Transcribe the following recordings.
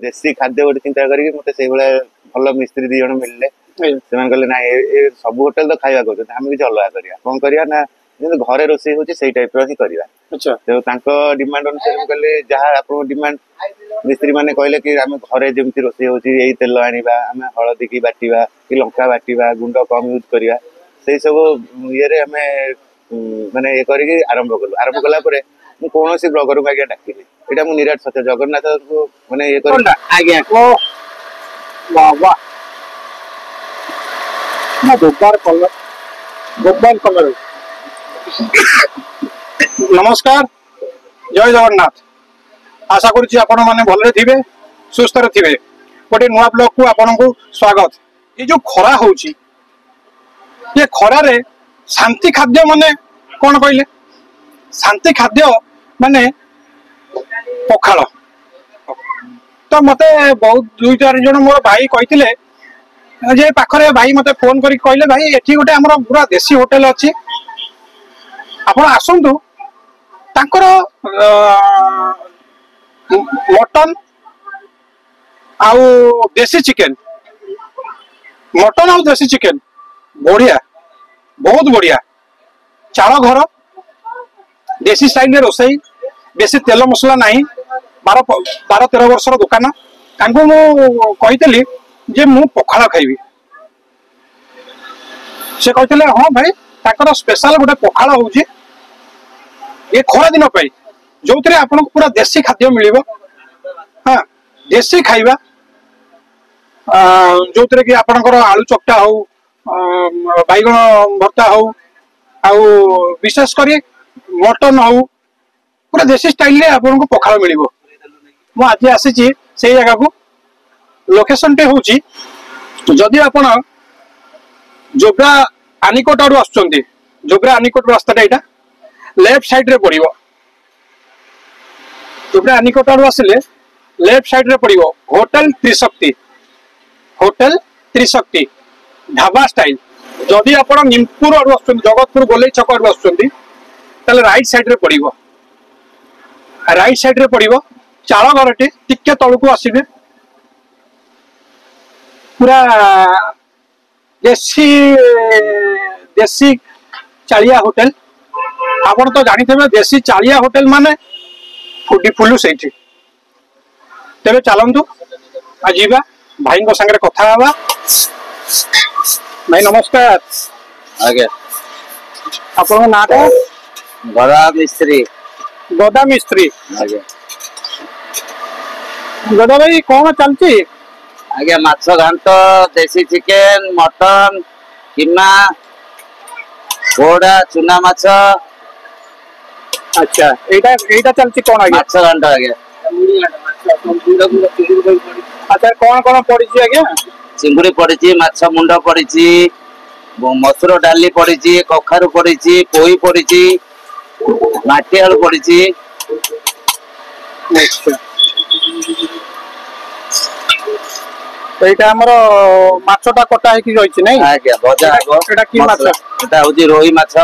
देसी खाद्य गोटे चिंता करके मत से भल मिस्त्री 2 जन मिलले से कहले ना सब होटेल तो खाଇବା कहते आम किसी अलग करा कौन करा ना घरे रोषे हो टाइप रि करवा तो डिमांड अनुसार कहले जहाँ आप डिमांड मिस्त्री मैंने कहले कि आम घरे जमी रोषे हो तेल आनिबा आम हलदी की बाटिबा कि लंका बाटिबा गुंड कम यूज करवा से सब ये माने ये करके आरंभ कला कौन सी ब्लगर को आज्ञा डाकिली यहाँ मुझे निराट सत्य जगन्नाथ को मैंने ये आज्ञा कलर नमस्कार जय जगन्नाथ आशा करुच्ची आपण मैंने भले थे सुस्थ थे गोटे नुआ ब्लॉग को आपण को स्वागत ये जो खरा हो खरारे शांति खाद्य माने कौन कहले शांति खाद्य माने पखाल तो मते बहुत 2-4 जन मोर भाई कही पाखरे भाई मते फोन करी कहले भाई एठी गोटे हमर पूरा देसी होटल अच्छी आपण आसंतु तांकर मटन आउ देसी चिकन मटन आउ देसी चिकन बढ़िया बहुत बढ़िया चाल घर देसी स्टाइल रे रोसई बेसी तेल मसला नहीं 12-13 वर्षर दुकान तांको मु कहितली जे मु पखाल खाइबी से कहते हाँ भाई ताकर स्पेशल गोटे पखाल होउची ये खरा दिन पाई जो थे आपन पूरा देसी खाद्य मिलिबो हाँ देसी खाइबा जो थे कि आपनकर आलू चकटा हो बैगन भर्ता हो आउ विशेष करी मटन हो पूरा देसी स्टाइल रे आपन को पखाल मिलिबो मु आज आसी से जगह को लोकेशन टे होची जदि आपण जोब्रा आनिकोट आडू आसुचंती जोब्रा आनिकोट रास्ता एटा लेफ्ट साइड रे पड़िबो जोब्रा आनिकोट आडू आसिले लेफ्ट साइड रे पड़िबो होटल त्रिशक्ति ढाबा स्टाइल जदि आपण निमपुर आडू आसुचंती जगतपुर गोले छक आडू आसुचंती तले राइट साइड रे पड़िबो चाल घरटे टिके तलू आसबे पूरा देसी चालिया होटल आपण तो जानी थे देसी चालिया होटल माने फुडी फुलु से तेरे चलतु आज भाई संगे कथा हवा भाई नमस्कार आगे आपण ना गदा मिस्त्री आगे गदा भाई कौन चलती आगे माछ घांट देसी चिकेन मटन कीमा घोड़ा चुना माछ अच्छा एटा चलती कौन आगे माछ घांट आगे अच्छा कौन पड़ी आगे चिंगुड़ी पड़ी माछ मुंड पड़ी मसुर डाली पड़ी कखारु पड़ी पोई पड़ी माटी आलू पड़ी एटा हमर माछटा कटा है कि रहिछि नै आज्ञा भजा आगो एटा की माछ एटा होजी रोही माछ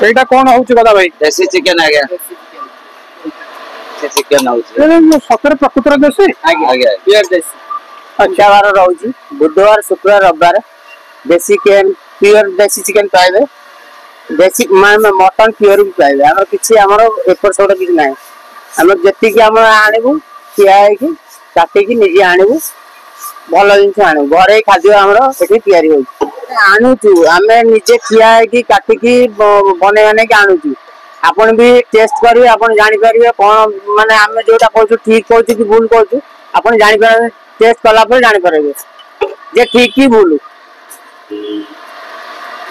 एटा कोन होउछि गदा भाई देसी चिकन आज्ञा देसी चिकन होउछि ए सतर प्रकृतर देसी आज्ञा आज्ञा प्योर देसी अच्छा बार रहउछि बुधवार शुक्रवार रविवार देसी चिकन प्योर देसी चिकन पाइबे देसी मटन प्योर भी पाइबे हमर किछि हमर एपर सोड किछि नै हमर जति कि हम आनिबु किया है कि काटी की निजे आनिबु भल जिन आनु घरे खाद्य आणुचु आम निजे खिया कि काटिकी बने बने आणुचु आपन भी टेस्ट करी आपन जानि परिबे कोन माने आम जोटा कहू ठीक कहू कि भूल कहू आपन जानि पर टेस्ट कला पर जानि परिबे जे ठीक की भूल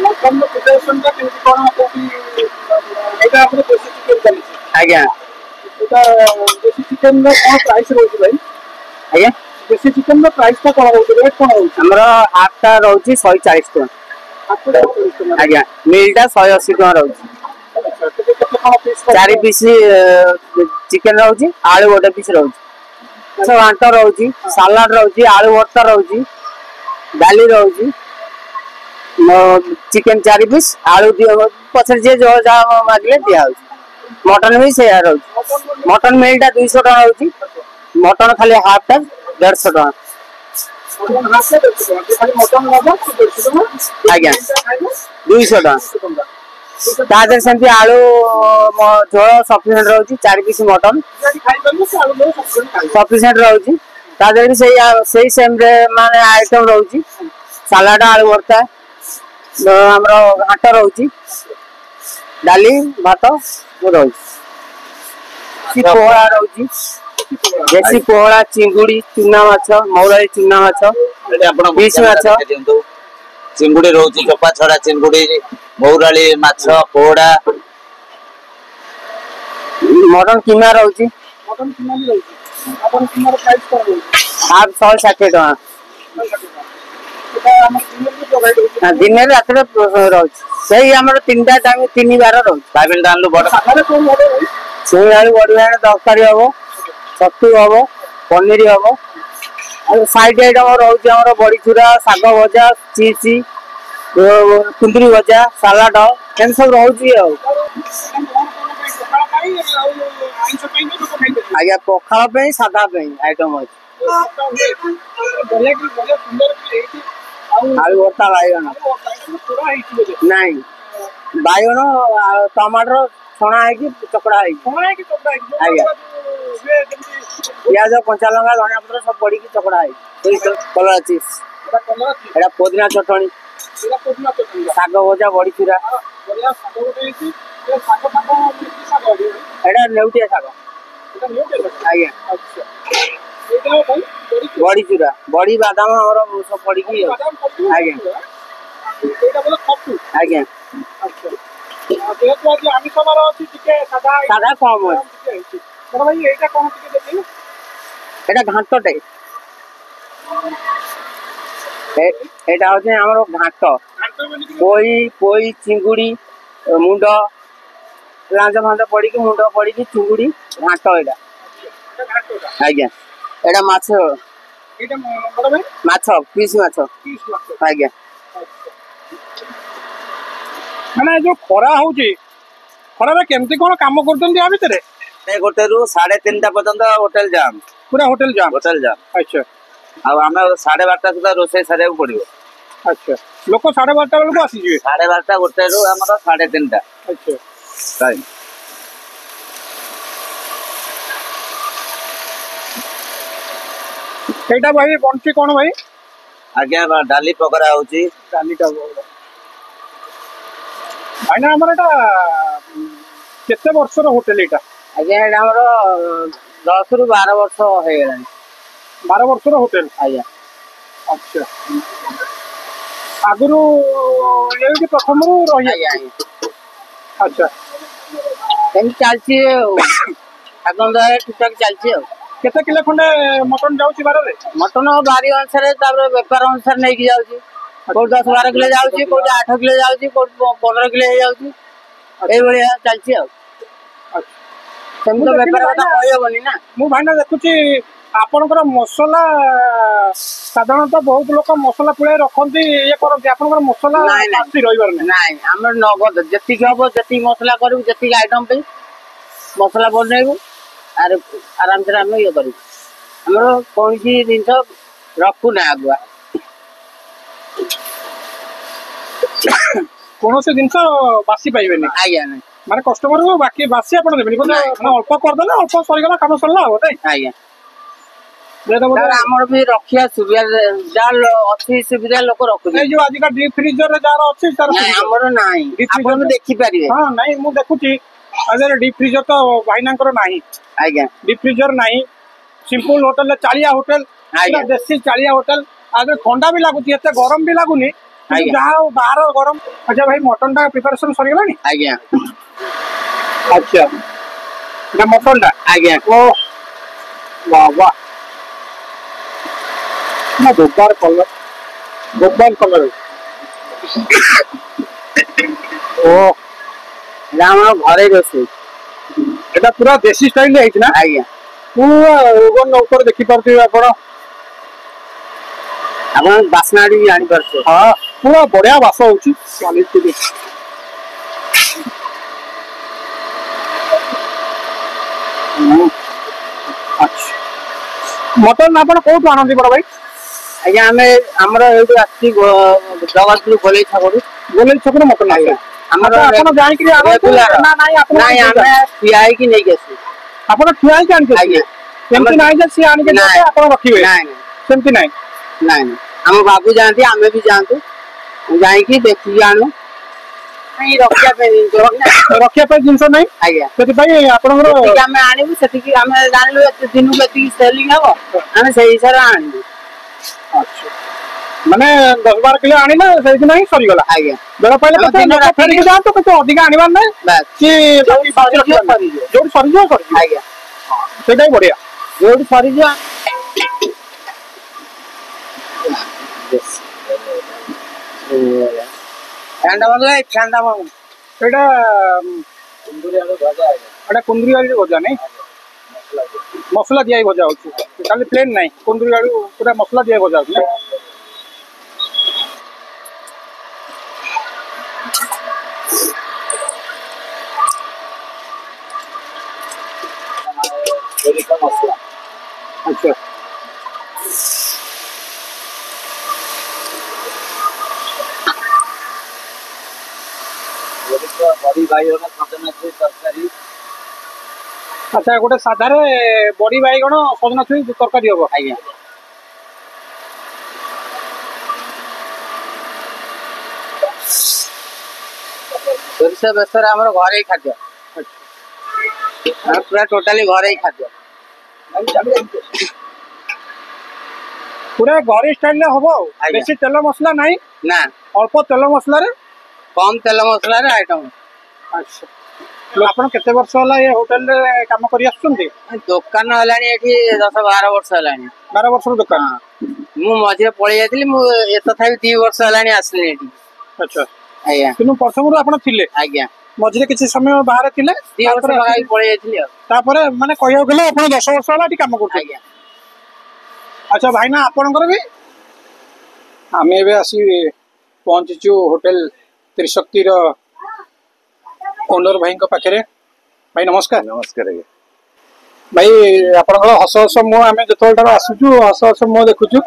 मटन प्रिपरेशन का केमति कोन कोबी एटा आपन देसी चिकन चली आज्ञा एटा देसी चिकन रो कोन प्राइस रहउछि भाई आज्ञा देसी चिकन रो प्राइस का कोन रहउछि रेट कोन रहउछि हमरो आटा रहउछि 140 टका आज्ञा मीलटा 180 टका रहउछि 4 पीस चिकन रहउछि आलू गोटे पीस रहउछि अच्छा आटा रहउछि सलाड रहउछि आलू भर्ता रहउछि दाली रहउछि चिकन 4 पीस आलू दियो पछर जे जो जा मागले दिया होछि मटन भी से रहउछि मटन मीलटा 200 टका रहउछि मटन खाली हाफ टा 150 टका आज्ञा 200 टका तादर सेमती आलू झोल सफिशिएंट रहउची 4 पीस मटन सफिशिएंट रहउची तादर भी सही सेम रे माने आइटम रहउची सलाड आलू भरता हमरो घाट रहउची डाली भात रहउची पोहड़ा रहउची देसी पोहड़ा चिंगुड़ी चुना माछ मौराई चुना माछ बीस माछ चिंगुड़ी रोची चोपा छड़ा चिंगुड़ी मौराली माछ पोहड़ा मटन कीमा रहउची मटन किना भी रहउची अपन किनार प्राइस कर रहउची हाफ 160 टका दिन में रात रहउची सही हमर 3टा टाइम 3 बार रहउची साबिन दानलु बड़ साधारण कोन मॉडल है छुई आलू बड़ी तरकारी हम छतु हम पनीर हम साइड आइटम रोचे आम बड़ी चूरा शाग भजा चिप्स कुंदरी भजा सालाड एम सब रोचे आज्ञा पखाड़ सादा आइटम अच्छे आलू भर्ता बैगन नाई बैगन टमाटर छणा है चकड़ा है आज्ञा प्याज कंचा लंका धनिया पत्र सब पड़ी चकड़ा है कलर चिप्स एटा पुदीना चटनी शाग भजा बड़ी चूरा एटा नेउटिया शाग आज्ञा बड़ी चूरा बड़ी बादाम हमर सब पड़ी आज्ञा आज्ञा सादा कम এটা ঘাটটে এটা হচ্ছে আমার ঘাট পই পই চিঙ্গুড়ি মুন্ড লাঞ্চ ফাঞ্চ পড়িকি মুন্ড পড়িকি চিঙ্গুড়ি ঘাট এটা আজ্ঞা এটা মাছ মাছ পিস মাছ আজ্ঞা মানে যে খরা হচ্ছে খরারে কেমতি কোন কাম করতেন या ভিতরে गोटे रु 3:30 पर्यंत होटेल जाम पूरा होटेल जाम अच्छा अब हमें 12:30 सुधा रोसे सारे पड़ो अच्छा लोक 12:30 बेलू आसी जिवे 12:30 गोटे रु हमर 3:30 अच्छा टाइम एटा भाई बनची कोन भाई आज्ञा डाली पकड़ा होची डालीटा भाई ना हमर एटा केते वर्ष रो होटेल एटा आज्ञा एटा हमर 10 रु 12 वर्ष हो गेलानी 12 वर्ष रो होटेल आज्ञा अच्छा आगुरु एठी प्रथम रु रही आज्ञा अच्छा एम चलची आगम दा ठीक ठाक चलची केते किलो खंडे मटन जाउची बारे रे मटन बारी अनुसार तापर व्यापार अनुसार नै कि जाउची को 10 12 किलो जाउची को 8 किलो जाउची को 15 किलो हे जाउची ए बढिया चलची सेम तो व्यापार कथा कहबनी ना मु भाईना देखुची आपनकर मसला साधारणतः बहुत लोक मसला पुळे रखंती ये करंती आपनकर मसला आसी रहिबार नाही हमर नगद जति हबो जति मसला करू जति आइटम पे मसला बनैबो आर आराम से हम ये करू हमर कोन सी जिंस रखू ना आगुआ कोनो से जिंस बासी पाइबेनी आज्ञा नहीं माने कस्टमर को बाकी बासी आपण देबेनी कोन अल्प कर देला अल्प सरी गला काम सरला हो नै आज्ञा हमर भी रखिया सुविधा जाल अच्छी सुविधा लोक रखु ए जो आज का डीप फ्रीजर रे जार अछि तार हमर नाही आपण देखि परिबे हां नाही मु देखुची अगर डीप फ्रीजर तो भाईनांकर नाही आज्ञा डीप फ्रीजर नाही सिंपल होटल चालिया होटल देसी चालिया होटल आगे ठंडा भी लागुची एते गरम भी लागुनी जहाँ बाहर गरम अच्छा भाई मटन टा प्रिपरेशन सरी गलानी आज्ञा अच्छा ना मटन टा आज्ञा ओ वाह वाह ना दोबार कलर ओ राम घरे रोसे एटा पूरा देसी स्टाइल रे ना आज्ञा पूरा ओवन ऊपर देखि परथि आपण बासना भी जानी परछो हां पूरा बढ़िया बास होची क्वालिटी दे अच्छा मटन आपण कोठु आनंदी बड़ भाई आज्ञा आमे हमर एटु आछि जगतपुर गोले छकरू गोले छकरू मटन आज्ञा हमर आपण जानि कि ना नाही आपण नाही आमे पियाई कि नै गेसु आपण ठुआई कान के आज्ञा सेमति नाही जे सी आनि के आपण रखिबे नाही सेमति नाही नाही हम बाबू जानती आमे भी जानतु जाई कि देखि आनु नहीं रखिया पे जिनस नहीं आज्ञा सेति भाई आपनकर आमे आनिबु सेति कि आमे जानलु एते दिनु केति सेलिंग हबो आमे सेहि हिसाब आनिबु अच्छा माने 10-12 किलो आनी ना सेति नहीं सरी गला आज्ञा बेला पहले तो फेर के जान तो कुछ अधिक आनिबार नहीं बस कि जोड़ी सरी जो सरी आज्ञा सेटाई बढ़िया जोड़ी सरी जो ठंडा मतलब ठंडा मामू एटा कुंदुरी आलू भजा एटा कुंदुरी आलू भजा नहीं मसला दिया भजा होची खाली प्लेन नहीं कुंदुरी आलू पूरा मसला दिया भजा होची मसला अच्छा बड़ी बाइगण सजना छुई तरकारी अच्छा गोटे साधारे बड़ी बाइगण सजना छुई तरकारी हबो आज्ञा सोरिष बेसर हमर घरे खाद्य पूरा टोटाली घरे खाद्य पूरा घरे स्टाइल ले हबो बेसी तेल मसला नहीं ना अल्प तेल मसला रे कम तेल मसला रे आइटम अच्छा आपण केते वर्ष होला ये होटल रे काम करि आछुंती दुकान हलानी एठी 10-12 वर्ष हलानी 12 वर्ष रो दुकान मु मझे पळि जाइतिली मु एतथाई 2 वर्ष हलानी आसली एठी अच्छा आज्ञा किनु प्रथम रो आपण थिले आज्ञा मझे किछि समय बाहर थिले 2 वर्ष लगाई पळि जाइतिली तापर माने कहियो गेले आपण 10 वर्ष होला एठी काम करथि आज्ञा अच्छा भाई ना आपनकर भी आमे बे आसी पहुंचीचु होटल त्रिशक्ति रो ओनर भाई पाखे भाई नमस्कार नमस्कार भाई आपनकर हस हस मो आमे जतोल आसुचु हस हस मो देखुचु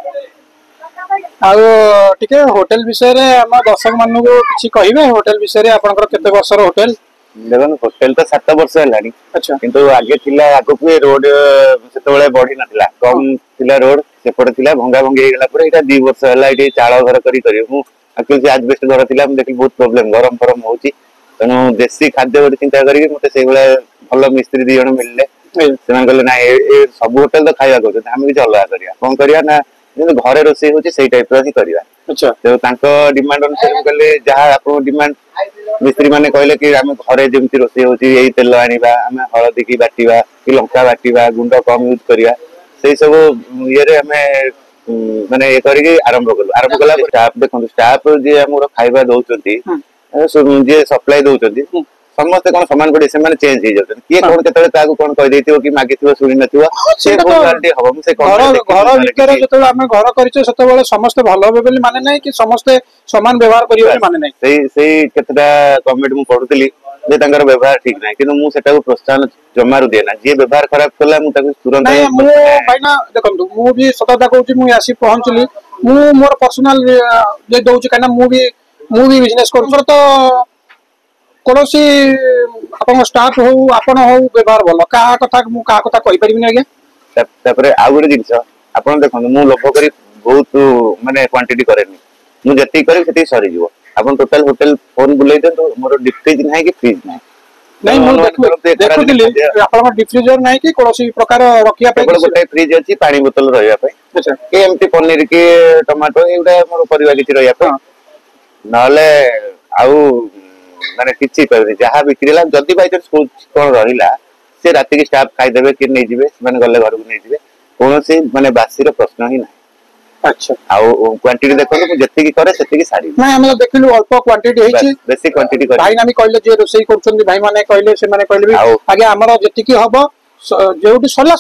टिके होटल विषय रे हम दर्शक मानु को किछि कहिबे होटल विषय रे आपनकर केते वर्ष रो होटल देखो होटल तो 7 वर्ष हेलानी अच्छा किंतु आगे थिला आगो पे रोड सेतबेले बढ़ी नथिला कम थिला रोड सेपटे थिला भंगा भंगी हे गेला पर एटा 2 वर्ष हेला एटी चाळ घर करी मु एक्चुअली आज बेस्ट घर थिला हम देखि बहुत प्रॉब्लम गरम गरम होची तनु देसी खाद्य गोटे चिंता करी मते से बेला भलो मिस्त्री दी जण मिलले सेमान कहले ना ए सब होटल तो खाइबा कहते हम किछ अलग करिया कोन करिया ना घरे रोषेई होची सेई टाइप रो ही करिया अच्छा तो तांको डिमांड अनुसार कहले जहां आपन डिमांड मिस्त्री माने कहले कि आम घरे जेमती रोषेई होची एई तेल आनिबा आम हळदी की बाटिबा कि लंका बाटिबा गुंड कम यूज करिया सेई सब ये रे हमें माने ये करी आरंभ कला स्टाफ देखो स्टाफ जे हमर खाइबा दउचंती जे सप्लाई दउचंती समस्त कोन समान पड़े से माने चेंज हो जाते किए कोन केतले ताकू कोन कहि देतियो कि मागिथियो सुनि नथियो से क्वालिटी हबो से घर भीतर जतले हम घर करिछो सेतबेले समस्त भलो होबे बोली माने नै कि समस्त समान व्यवहार करियो बोली माने नै सेई केतटा कमेंट मु पढुतली जे तांकर व्यवहार ठीक नै किनु मु सेटा को प्रोत्साहन जमारु दे ना जे व्यवहार खराब कला मु ताकू तुरंत नै मु भाईना देखंतु मु भी सतता कहूची मु आसी पहुंचली मु मोर पर्सनल जे दउची काना मु भी बिजनेस करू तो कोनोसी आपन स्टाफ हो आपन हो व्यवहार भलो का कथा कहि परिबिनी आगे तापरे आ गुरे जिंस आपन देखन मु लोभ करी बहुत माने क्वांटिटी करेनी मु जति करी सेति सरी जीवो आपन टोटल होटल फोन बुलाई दे तो मोर डिफ्रिज नाही कि फ्रिज नाही नहीं मु देखुली आपन डिफ्रिजर नाही कि कोनोसी प्रकार रखिया पे गोटे फ्रिज अछि पानी बोतल रहया पे अच्छा के एमती पनीर के टमाटो एउडा मोर परिवा किछि रहया पे नाले आउ माने किछि परबे जहा बिक्रीला जदी बाय चांस कोन रहिला से राति के स्टाफ खाइ देबे कि नै जिवे माने गले घर को नै जिवे कोनोसी माने बासी रो प्रश्न ही नै अच्छा आउ क्वांटिटी देखो तो जेति की करे सेति की साड़ी नै हम देखलु अल्प क्वांटिटी हेछि बेसी क्वांटिटी करे भाई नामी कहले जे रोसई करछन भाई माने कहले से माने कहले भी आगे हमरो जेति की हबो जेउटी सरला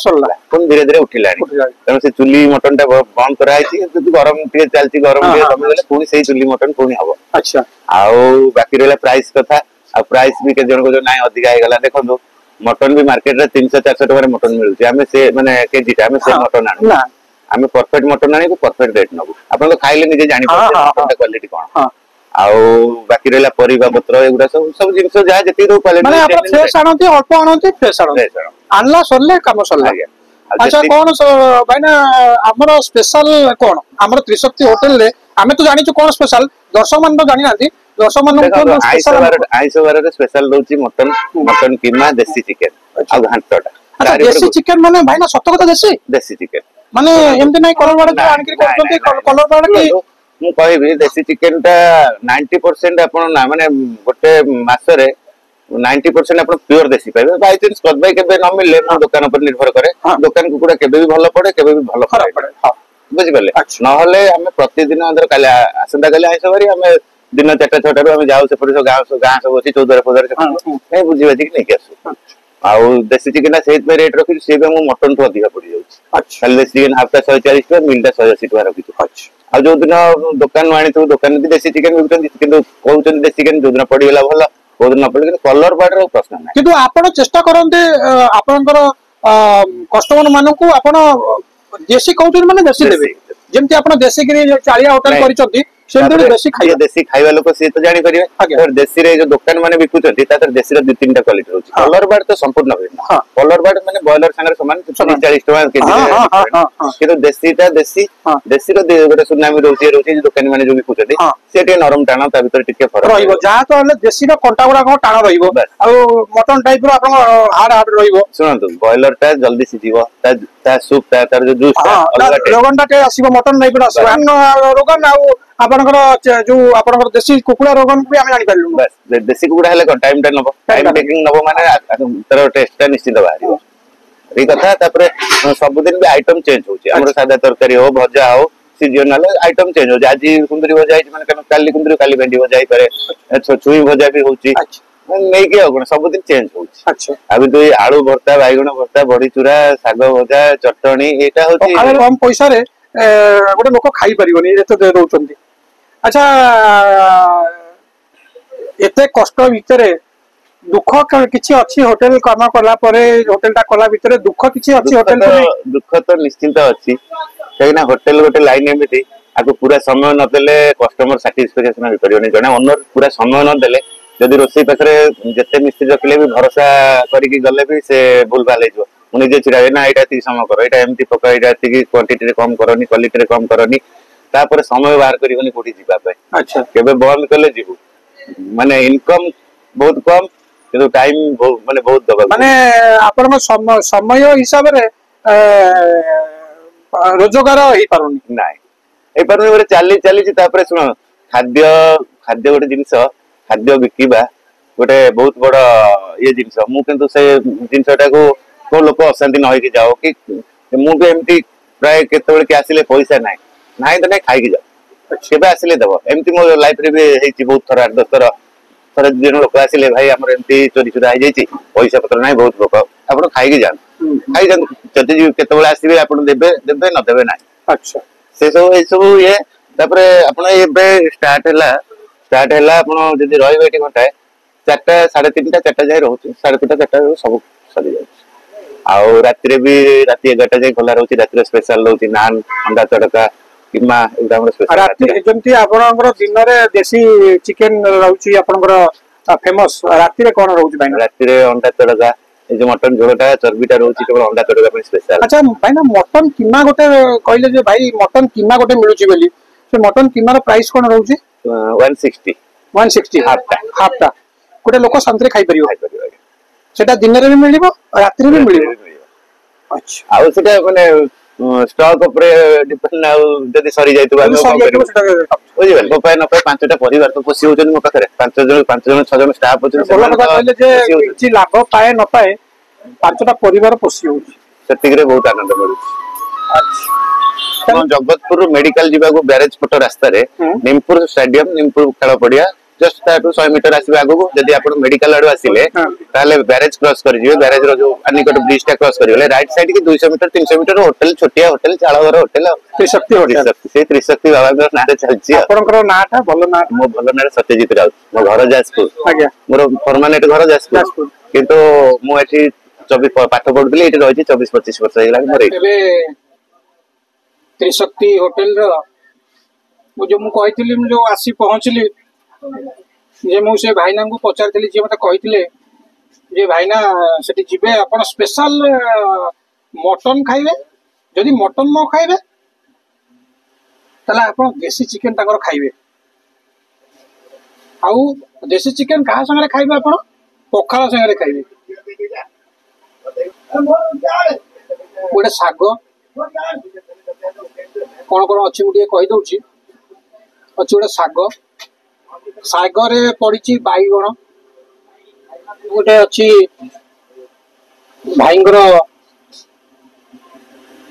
कोन धीरे धीरे उठिलानी तने से चुल्ली मटन टा बंद करा आइछि गरम टिके चलछि गरम टिके कमी गले पुनी सेही चुल्ली मटन पुनी हबो अच्छा आउ बाकी रहला प्राइस कथा आ प्राइस भी के जन को जो नाय अधिक आइ गला देखंदो मटन भी मार्केट रे 300-400 टका मटन मिलुची आमे से माने केजीटा आमे से मटन आनु ना आमे परफेक्ट मटन आनी परफेक्ट रेट नबु आपन तो खाइले निजे जानि परफेक्ट क्वालिटी कोन हां आउ बाकी रहला परिबा पत्र एगुडा सब सब जिंस जा जति रो क्वालिटी माने आप फ्रेश आनंती अल्प आनंती फ्रेश आनंती आनला सरले काम सरला अच्छा कौन भाईना हमर स्पेशल कौन हमर त्रिशक्ति होटल ले हमें तो जानि छु कौन स्पेशल दर्शक मान तो जानि नांती दर्शक मान को आइस बार स्पेशल रहउची मटन मटन कीमा देसी चिकन आ घांटटा अच्छा देसी चिकन माने भाईना सत्य कथा देसी चिकन माने एमते नै कलर बाड़ आन के करछंती कलर बाड़ की मु कहबी देसी चिकन टा 90% आपण ना माने गोटे मासरे 90% आपण प्योर देसी पाइबे बाय चांस कदबाई केबे न मिलले मो दुकान पर निर्भर करे दुकान कुकुडा केबे भी भलो पड़े केबे भी भलो खराब पड़े हां बुझि गले न होले हमें प्रतिदिन अंदर काले आसंदा काले आइस बारी हमें दिन 4-6 रू हमें जाऊ से पड़े गांव सब अछि 14 से नै बुझि बाजी कि नै के आसु आउ देसी चिकन से रेट रखि से मु मटन तो अधिक पड़ी जाउछ अच्छा खाली देसी चिकन हाफ 140 टका मिलटा 180 टका रखि अच्छा आ जो दिन दुकान आनी तो दुकान भी देसी चिकन बिकन किंतु कहउछन देसी चिकन जो दिन पड़ी गेला भलो बहुत न पड़े कलर बाड़ प्रश्न ना किंतु आपण चेष्टा करंते आपनकर कस्टमर मानन को आपण देसी कहउछन माने देसी देबे जेमति आपण देसी गिरी चालिया होटल करिसंती सेंदर देसी खाइबा लोक से तो जानि परिबे और देसी रे जो दुकान माने बिकुचंती तातर देसी रे 2-3 टा क्वालिटी होची कलर बाड़ तो संपूर्ण भिन्न कलर बाड़ माने बॉयलर संगे समान 40 टका केजी किंतु देसी टा देसी रो गोटे सुनामी रोची दुकान माने जो बिकुचंती से टे नरम टाणा ता भीतर टिके फरक रहिबो जहा तो हले देसी रो कंटा गुडा को टाणा रहिबो आ मटन टाइप रो आपण हार्ड रहिबो सुनंतु बॉयलर टा जल्दी सिजिबो ता सूप तार जो जूस टा रोगन टा के आसीबो मटन नहीं पर आसीबो रोगन आ आपनकर जो आपनकर देसी कुकुडा रोगन भी हम जानि पालु बस देसी कुकुडा हले टाइम टा नबो टाइम टेकिंग नबो माने तर टेस्ट टा निश्चित बाहरिबो ए कथा तापरे सब दिन भी आइटम चेंज होची हमर सादा तरकारी हो भजा हो सीजनल आइटम चेंज होची आज कुंदरी भजा है माने काली कुंदरी काली भेंडी भजा है करे छुई भजा भी होची नहीं के कोन सब दिन चेंज होची अच्छा अभी तो आलू भरता बैगण भरता बड़ी चूरा साग भजा चटणी एटा होची कम पैसा रे गोटे लोक खाई परिबनी एते दे दोचंती अच्छा एते कष्ट भितरे दुख किछि अछि होटल काम करला परे होटल टा कला भितरे दुख किछि अछि होटल दुख तो निश्चिंत अछि कहिना होटल गोटे लाइन एमिति आको पूरा समय न देले कस्टमर सैटिस्फैक्शन हो परिबनी जने ओनर पूरा समय न देले जदि रोसई पाखरे जते मिस्त्री रखले भी भरोसा करिकि गले भी से भूल भाल हेजो मुनि जे चिरा ना एटा ती समय करो एटा एमती पका एटा ती क्वांटिटी रे कम करनी क्वालिटी रे कम करनी तापर समय बाहर करिवनी कोठी जिबा पे अच्छा केबे बंद करले जिबु माने इनकम बहुत कम किंतु टाइम माने बहुत दबा माने आपन समय हिसाब रे रोजगार हे पारुनी नाही ए पारुनी रे चाली तापर सुनो खाद्य गोटे जिंस खाद्य बिकिबा गोटे बहुत बड़ ये जिंस मु किंतु से जिंसटा को लोक अशांति न होई जाओ कि मु भी एमती प्राय केतबेले के आसिले पैसा नाही नाही तो नहीं खाई जाओ केबे आसिले देबो एमती मो लाइफ रे भी हेची बहुत थरा 10 थरा थरा दिन लोक आसिले भाई हमर एमती चोरी चुरा हो जाईची पैसा पत्र नाही बहुत लोक आपण खाई जान जति केतबेले आसीबे आपण देबे न देबे नाही अच्छा से सब ये तापरे आपण एबे स्टार्ट हैला आपण जदी रहइबे एटी घंटा 4टा 3:30 4टा जाय रहउची 3:30 4टा सब सरी जाय आउ रात्रि भी राति 11टा जाय खोला रहउची रात्रि स्पेशल रहउची नान अंडा तड़का किमा एटा हमर स्पेशल रात्रि जेंती आपनकर दिन रे देसी चिकन रहउची आपनकर फेमस रात्रि रे कोन रहउची भाई रात्रि रे अंडा तड़का ए जो मटन झोलटा चर्बीटा रहउची केवल अंडा तड़का पे स्पेशल अच्छा भाई ना मटन कीमा गोटे कहले जे भाई मटन कीमा गोटे मिलुची बेली से मटन कीमा रो प्राइस कोन रहउची 160 हाफटा गोटे लोक शांति खाई परियो सेटा दिन रे भी मिलिबो रात्रि भी मिलिबो अच्छा आउ सेटा माने स्टॉक ऊपर डिपेंड ना जदी सरी जायतो बुझि गेल पाए न पाए 5टा परिवार तो पोसी होचन मो पाखरे 5 जन 6 जन स्टाफ होचन बोला কথা कहले जे किछि लाभ पाए न पाए 5टा परिवार पोसी होची सेतिक रे बहुत आनंद मिलुची अच्छा जगतपुर मेडिकल जीवा को बैरेज पट रास्ता रे निमपुर स्टेडियम निमपुर खेल पड़िया जस्ट 100 मीटर आसबे आगो जदि आपण मेडिकल आडू आसिले ताले बैरेज क्रॉस कर जिवे बैरेज रो जो अनिकट ब्रिज टा क्रॉस करिले राइट साइड की 200 मीटर 300 मीटर होटल छोटिया होटल चाळघर होटल त्रिशक्ति होटल से त्रिशक्ति बाबा नारे चलची आपनकर नाटा भलो ना मो भलो नारे सत्यजित राउत मो घर जाजपुर आज्ञा मोर परमानेंट घर जाजपुर किंतु मो एठी 24 पाठ पढुतली एठी रहिछि 24 25 वर्ष हेला मोर एबे त्रिशक्ति होटल रो वो जो मु कहितली जो आसी पहुंचली जे मु से भाईना को पचारथली जे मते कहितले जे भाईना सेठी जिबे आपण स्पेशल मटन खाइबे जदि मटन न खाइबे तला आपण देसी चिकन ताकर खाइबे आउ देसी चिकन कहा संगे खाइबे आपण पखाला संगे खाइबे गोटे साग कौन कौन अच्छी मुझे कही दौची अच्छी गोटे साग सागरे पड़ी बैगण गोटे अच्छी भाईंगर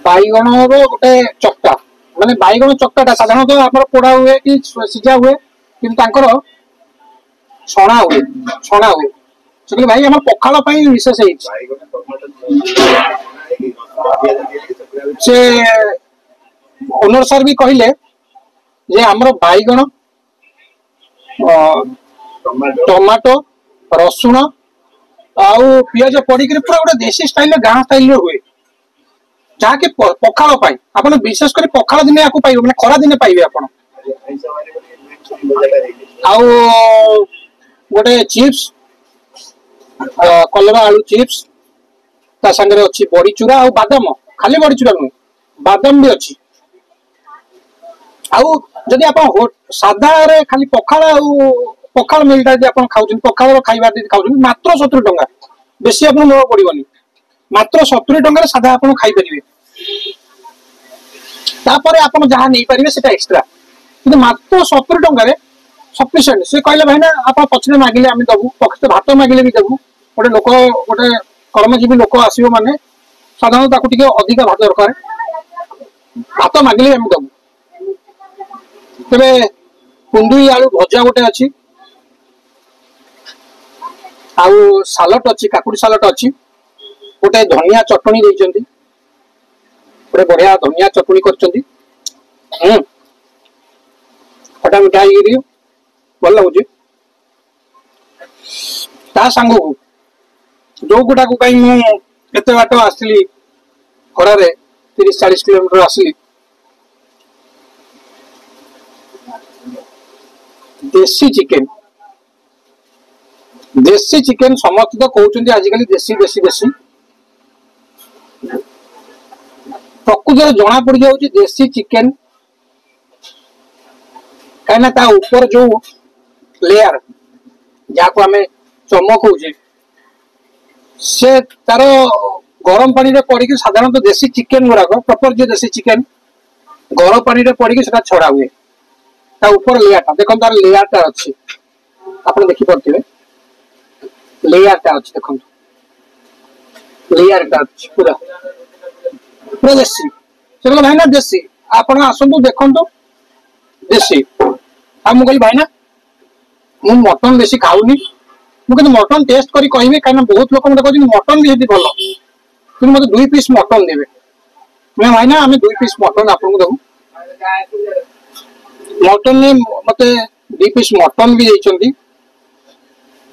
बैगण गोटे चक्का माने बैगण चक्काटा साधारणतः आप पोड़ा हुए कि सीझा हुए कि छणा हुए से भाई आम पखाल विशेष से ओनर सर भी कहले जे हमर बैगण टमाटो रसुण आउ पियाज पड़ी पूरा गोटे देसी स्टाइल गाँ स्टाइल हुए जहाँकि पखाल आप विशेष कर पखाल दिन या पाइबे मैंने खरा दिन पाइबे आप गोटे चिप्स कलरा आलू चिप्स ता संगे अच्छी बड़ी चूरा और बादाम खाली बड़ी चूरा नुह बादाम भी अच्छी आउ जदि आप सादा रे खाली पखाल पखाल मिलता जब आप खाऊँ पखाल खाइबा खाऊँ मात्र 70 टंका बेसी आप पड़ोनी मात्र 70 टंका सादा आप खाईपर तापर आप जहाँ नहीं पारे से एक्सट्रा कि मात्र 70 टंका सफिशिएंट से कहले भाई ना आप पछरे मागिले आम दबू पक्षे भात मागिले भी दबू गोटे लोक गोटे कर्मजीवी लोक आसो माने साधारण अधिक भात दरकार भात मागिले आम दबू तेरे कुंदुई आलू भजा गोटे अच्छी आउ सालट अच्छी काकुड़ी सालट अच्छी गोटे धनिया चटनी देइचंती गोटे बढ़िया धनिया चटनी करचंती खटा मिठा ही भल लगुच ता सांग को जो गुटा को कहीं मुझे बाट आसली खरारे 30-40 किलोमीटर आसली देसी चिकेन समस्त तो कहते आजिकल देसी देसी देसी प्रकृत जना पड़ जाऊँ देसी चिकेन कहीं ता ऊपर जो लेयर जहाँ को आम चम कहे से तार गरम पानी रे पड़ी साधारणतः देसी चिकेन गुड़ाक प्रॉपर जो देसी चिकेन गरम पानी रे पड़ी छड़ा हुए ता ऊपर लेयर देखो तार लेयर टा अच्छी आप देखी पारे लेयर टा अच्छी देखो लेयर टा अच्छी पूरा पूरा देसी से भाई ना देसी आप आसतु देखु देसी आ मुझे भाई ना मु मटन बेसी खाऊनी मुझे मटन टेस्ट करी कहबी कहीं बहुत लोग मत कहते मटन भी भल कि मत 2 पीस मटन देवे मैं भाई ना आम 2 पीस मटन आपको देवु मटन ने मत 2 पीस मटन भी देइचंती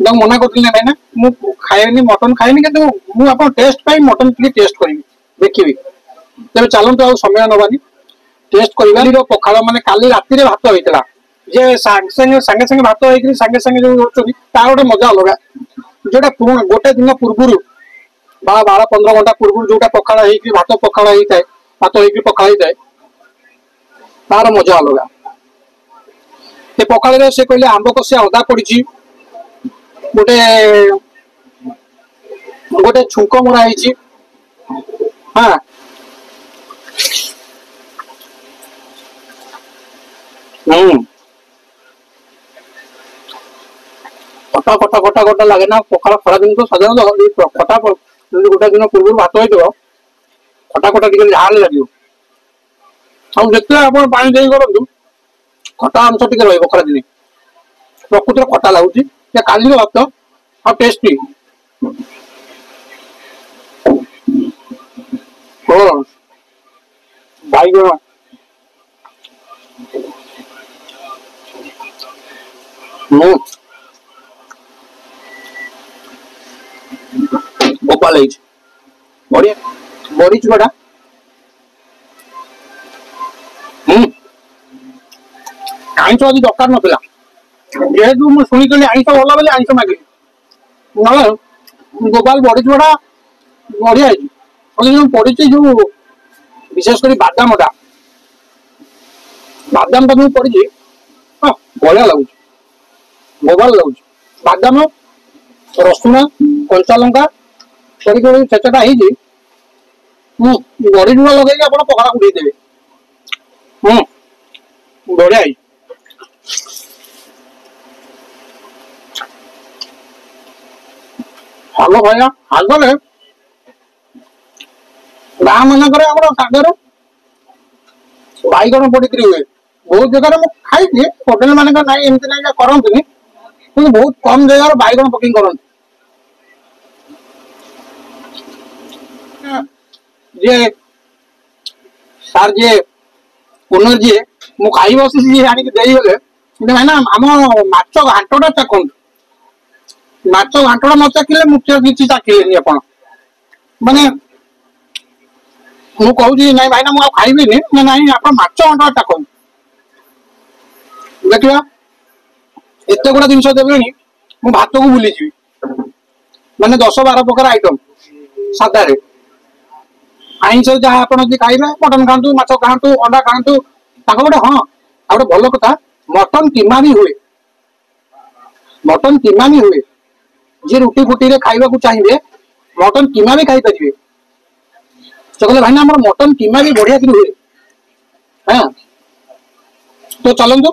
मना करते भाई ना मु खाएनी मटन खाएनी कि मुझे टेस्ट पाई मटन टी टेस्ट करी देखी तेज चलते आ समय नबानी टेस्ट कर पखाड़ माने काली राति भात होता जे सांगे सांगे भात हो सांगे सांगे जो तार गोटे मजा अलग जोटा गोटे दिन पूर्व 12-15 घंटा पूर्व जोटा पखाड़ भात पखाड़ होता है भात हो पखाड़ होता है तार मजा अलग पखाड़ से कहले आंब कषिया अदा पड़ी गोटे गोटे छुंक मरा हाँ खटा खटा खटा खटा लगे ना पखाड़ खरा दिन तो साधारण खटा गोटे दिन पूर्व भात हो खटा खटा टी झाल लगे जिते आप पानी दे करूँ खटा अंश टे रहा खरा दिन प्रकृतिर खटा लगुच काली भात और टेस्टी बैगण गोपाल बढ़िया बड़ी चुड़ा आईस आज दरकार नाला जेहेतु मुझे शुणी आईस भल बोले आईस मागिली ना गोपाल बड़ी चुड़ा बढ़िया जो पड़ी जो विशेष कर बादामटा बादाम जो पड़ी बढ़िया लगुच गोपाल लगुच बादाम रसुण कंचा लंका पड़ी चेचाटा बड़ी लुण लगे आप पकड़ा उड़े देवे बढ़िया हालो भाया आगले गाँ मानक सागर बैगण पड़ी हुए बहुत जगह मुझे खाई होटेल मानक ना एमती ना करते बहुत कम जगह बैगण पक करते जे सार जे ओनर जी मु खाई बस आनिक देगले भाईना आम माछ घाटटा चाखु माछ घाटटा न चाखिले मुख्य किसी चाखिले आप माने मुझे ना भाईना मुझे खाइबी ना आप माछ घाटटा चाखु देखा एत गुड़ा जिन देवे मु भात को भूलीजी माने 10-12 प्रकार आइटम साधारे आईस जहाँ आप खाइबे मटन खातु माछ खातु अंडा खातु गोटे हाँ आ गोटे भल कथा मटन कीमा भी हुए मटन कीमा भी हुए जी रुटी फुटी रे खाइबा को चाहिए मटन कीमा भी खाई पारे तो कहले भाई ना मटन कीमा भी बढ़िया कि हुए हाँ तो चलतु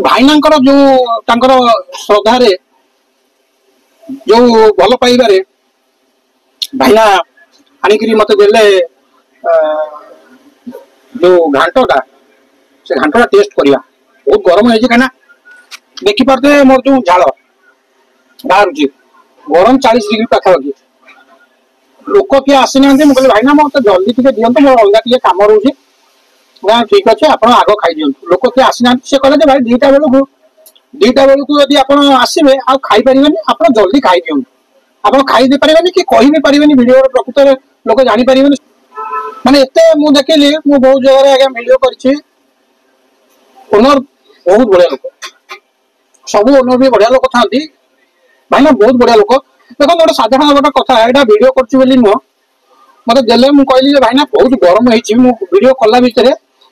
भाईना जो श्रद्धा जो भल पाइबारे भाईना आनिकी मत देले जो घाटटा से घाटटा टेस्ट करिया बहुत गरम है कहीं देखिपे मोर जो झाड़ बाहर गरम 40 डिग्री पाखापाखि लोक किए आसीना मुझे भाई ना मत जल्दी टे दिंतु मोर अलग टे कम रोचे ना ठीक अच्छे आप आग खाई दिंतु लोक किए आसीना से कहले भाई 2टा बेलू यदि आप आसवे आईपारे आप जल्दी खाई दिंतु आप खाई दे पारे कि कही भी पारे भिडियो प्रकृत लोक जापर माने एते मु देखली मु बहुत जगह आगे वीडियो करछि ओनर बहुत बढ़िया लोक सब ओनर भी बढ़िया लोक थांती भाई ना बहुत बढ़िया लोक देखो गोटे साधारण गोटे कथा यहाँ भिडियो कर नुह मत देले मु कहली भाई ना बहुत गरम होती वीडियो कला भितर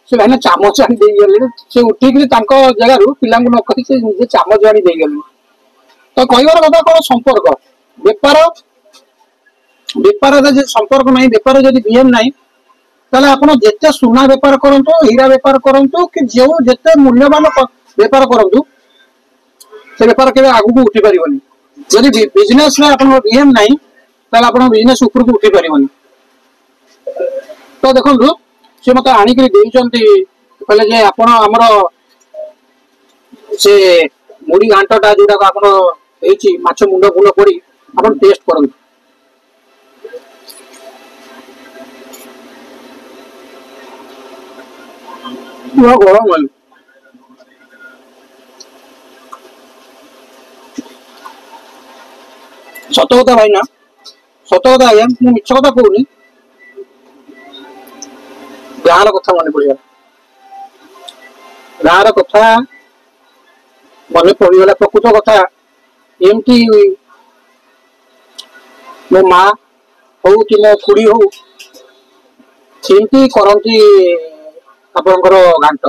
से भाई ना चामच आनी गले से उठिक जगार पिला न कही से निजे चामच आनी गले तो कहबार कथा कौन संपर्क बेपार बेपार संपर्क ना बेपार जब बीएम ना ताले आप जिते सुना बेपार करूँ हीरा बेपार करूँ कि जो जिते मूल्यवान बेपार करूँ से बेपार के आगू उठी पारनी जदि बिजनेस में आप बीएम ना ताले आप बिजनेस ऊपर को उठी पारनी तो देखो सी मत आणिक कहले आपण आमर से मुड़ी घाटटा जोटा आप माछ मुंड फुल पड़ी आप टेस्ट करूँ गरम है सत कथा भाई ना सत कथा आज्ञा मुझे मिछ कथा कहूनी गाँव कथा मन पड़ा गाँव कथा मन पड़गला प्रकृत कथा एमती मो माँ हो कि मो खुड़ी हो सेमती करती आपणकर घाट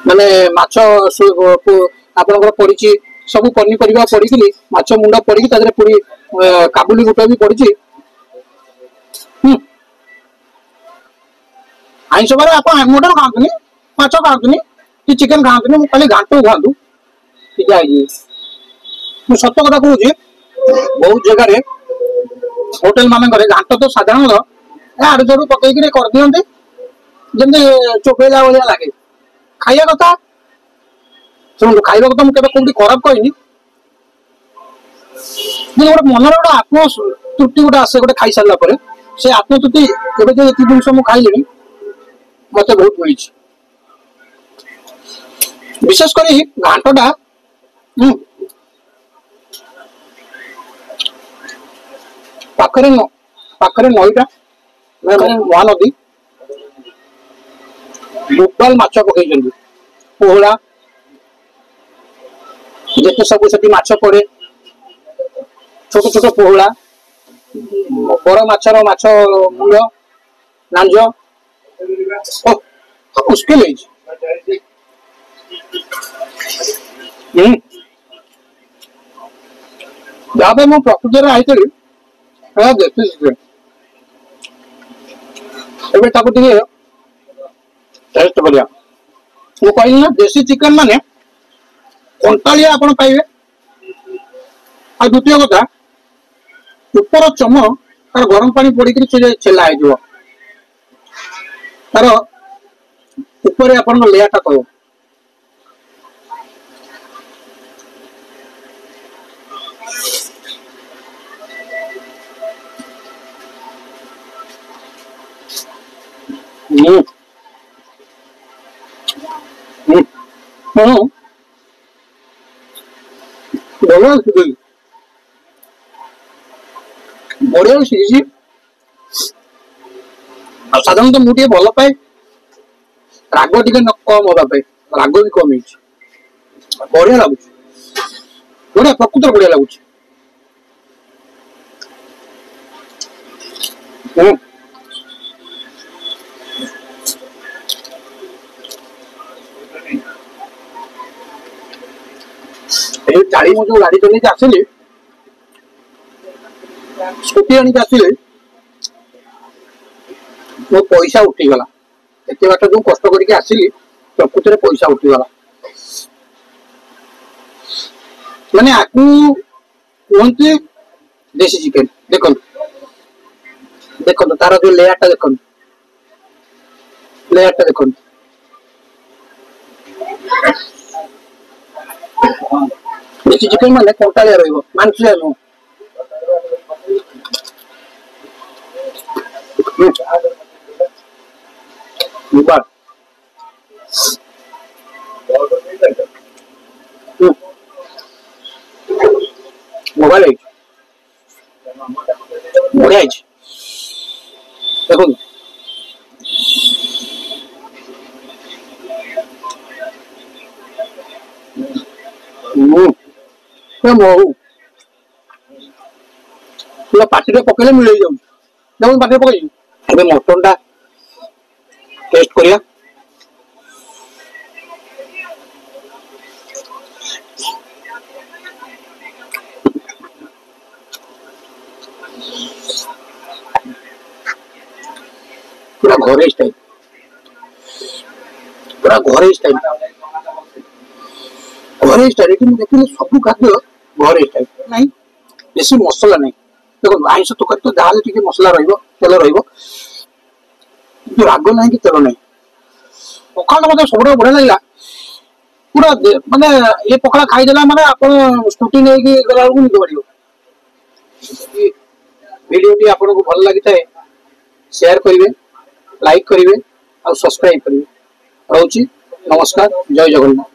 माने माछ आपणकर पड़ी सब पनीपरिया पड़ी माछ मुंड पड़ी पूरी काबुली गुट भी पड़ी आईस बारे आप मटन खातुनि माछ खातुनि कि चिकेन खातुनि खाली घाटू खातु मुझे सत कथा कहूँ बहुत जगह होटेल मान घाट तो साधारण आड़ जोड़ पकईक कर दिखते जमी चोपेला भाया लगे खाइया कथा शुणु खाइबा कथा मुझे कौटी खराब कहनी गोटे मनर गोटे आत्म तृप्ति गोटे आसे गोटे खाई सारा पर से आत्म तृप्ति एवं जो ये जिन मुझे खाइली मत बहुत मिली विशेषकर घाटटा पाखरे नईटा महानदी डुबाल माछ पकई पोहड़ा जिते सब से माछ पड़े छोट छोट पोहड़ा बड़ माछर माछ मूल नांज मुस्किल जहाँ मुझे प्रकृति आई टेस्ट करिया वो कहली ना देसी चिकन माने कंटालिया आपण पाइबे आ द्वितीय कथा ऊपर चम तार गरम पानी पड़ी छेला हो तार ऊपर आपण लेयाटा कह बढ़िया सीझी साधारण मुझे भल पाए राग टे कम हवा पाए राग भी कम बढ़िया लगुच बढ़िया प्रकृत बढ़िया लगुच गाड़ी में जो गाड़ी चलने आसिली स्कूटी आनी आसिले मो पैसा उठीगला एत बाट जो कष्ट करके आसिली प्रकृति पैसा उठीगला माने आपको कहते देसी चिकेन देखो देखो तार जो लेयरटा देखो लेयरटा देखो देसी चिकेन माने कंटालिया रहिबो मानसिया नु बार मोबाइल बढ़िया देखो महू पूरा पार्टी पकड़े मिल जाऊँ पार्टी पकड़ मटन टा टेस्ट करिया पूरा घरे स्टाइल घरे स्टाइल देखिए सब खाद्य घरे स्टाइल नहीं बेसी मसला नहीं देखो आइंस तक तो जहाँ टे मसला तेल राग ना कि तेल ना पखाड़ा मतलब सब बढ़िया लगे पूरा माने ये पखाड़ा खाईदेला माने आप स्कूटी नहीं गला निद पड़ो वीडियो आपको भल लगी थाए शेयर करेंगे लाइक करेंगे और सब्सक्राइब करेंगे रोची नमस्कार जय जगन्नाथ।